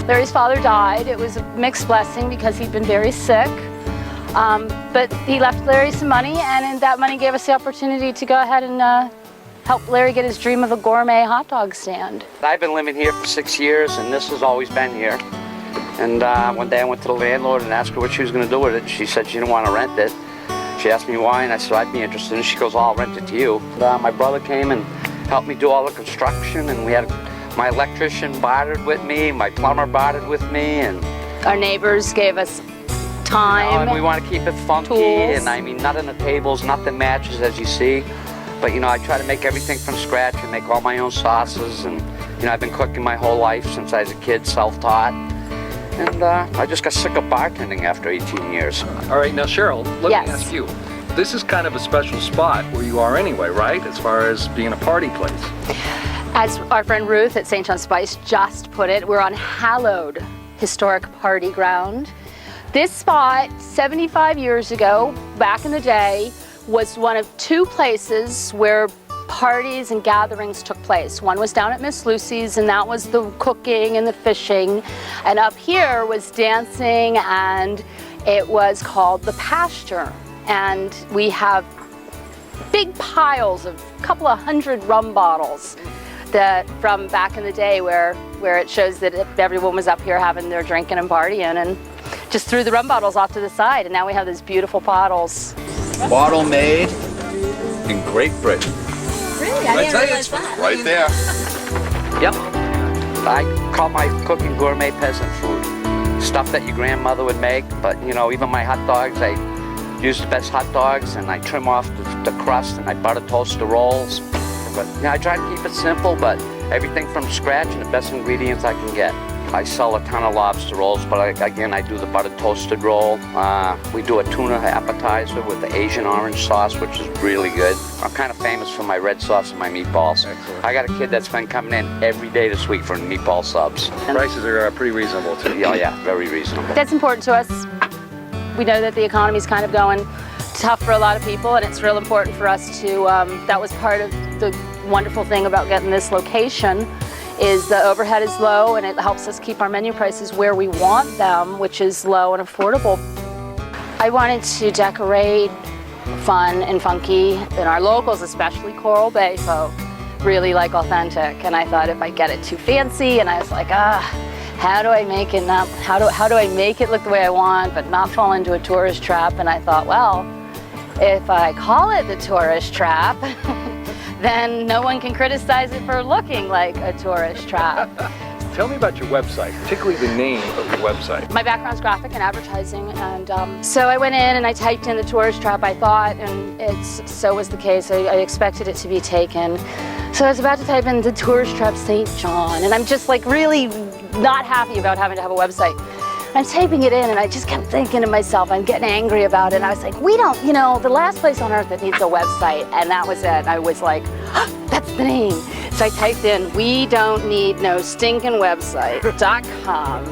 Larry's father died. It was a mixed blessing because he'd been very sick. But he left Larry some money, and that money gave us the opportunity to go ahead and help Larry get his dream of a gourmet hot dog stand. I've been living here for 6 years, and this has always been here. And one day I went to the landlord and asked her what she was going to do with it. She said she didn't want to rent it. She asked me why, and I said I'd be interested. And she goes, "Oh, I'll rent it to you." My brother came and helped me do all the construction, and we had my electrician bartered with me, my plumber bartered with me, and our neighbors gave us time. And we want to keep it funky, tools. And I mean, none of the tables, nothing matches as you see. But you know, I try to make everything from scratch and make all my own sauces, and you know, I've been cooking my whole life since I was a kid, self-taught. And I just got sick of bartending after 18 years. All right, now Cheryl, let Yes. me ask you. This is kind of a special spot where you are anyway, right? As far as being a party place. As our friend Ruth at St. John's Spice just put it, we're on hallowed historic party ground. This spot, 75 years ago, back in the day, was one of two places where parties and gatherings took place. One was down at Miss Lucy's, and that was the cooking and the fishing. And up here was dancing, and it was called the pasture. And we have big piles of a couple of hundred rum bottles that from back in the day where it shows that everyone was up here having their drinking and partying, and just threw the rum bottles off to the side, and now we have these beautiful bottles. Bottle made in Great Britain. Really? I didn't realize that. Right there. Yep. I call my cooking gourmet peasant food. Stuff that your grandmother would make, but you know, even my hot dogs, I use the best hot dogs, and I trim off the crust, and I butter toast the rolls. But you know, I try to keep it simple, but everything from scratch and the best ingredients I can get. I sell a ton of lobster rolls, but again, I do the butter toasted roll. We do a tuna appetizer with the Asian orange sauce, which is really good. I'm kind of famous for my red sauce and my meatballs. Excellent. I got a kid that's been coming in every day this week for meatball subs. Prices are pretty reasonable too. Oh yeah, very reasonable. That's important to us. We know that the economy's kind of going tough for a lot of people, and it's real important for us to, that was part of the wonderful thing about getting this location, is the overhead is low, and it helps us keep our menu prices where we want them, which is low and affordable. I wanted to decorate fun and funky, and our locals, especially Coral Bay folk, really like authentic. And I thought if I get it too fancy, and I was like, how do I make it not, how do I make it look the way I want, but not fall into a tourist trap? And I thought, well, if I call it the tourist trap, then no one can criticize it for looking like a tourist trap. Tell me about your website, particularly the name of your website. My background's graphic and advertising, and so I went in and I typed in the tourist trap, I thought, and so was the case. I expected it to be taken. So I was about to type in the tourist trap St. John, and I'm just like really not happy about having to have a website. I'm typing it in, and I just kept thinking to myself, I'm getting angry about it. And I was like, we don't, you know, the last place on earth that needs a website. And that was it. I was like, that's the name. So I typed in, we don't need no stinking website.com.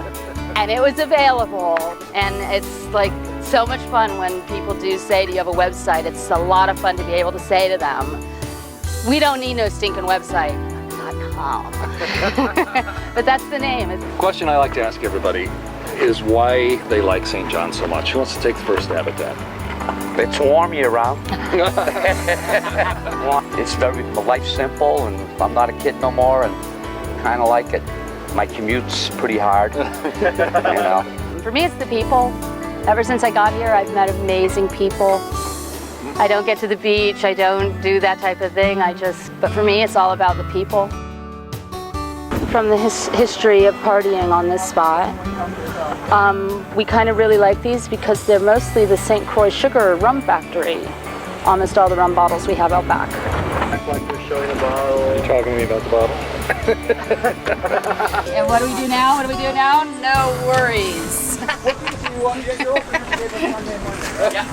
And it was available. And it's like so much fun when people do say, do you have a website? It's a lot of fun to be able to say to them, we don't need no stinking website.com. But that's the name. Question I like to ask everybody is why they like St. John so much. Who wants to take the first stab at that? It's warm year round. It's very, life's simple, and I'm not a kid no more, and kind of like it. My commute's pretty hard, you know. For me, it's the people. Ever since I got here, I've met amazing people. I don't get to the beach, I don't do that type of thing, but for me, it's all about the people. From the history of partying on this spot, we kind of really like these because they're mostly the St. Croix sugar rum factory. Almost all the rum bottles we have out back. Like you're showing a bottle. You're talking to me about the bottle. And what do we do now? What do we do now? No worries. What do you want to get your open? Yeah.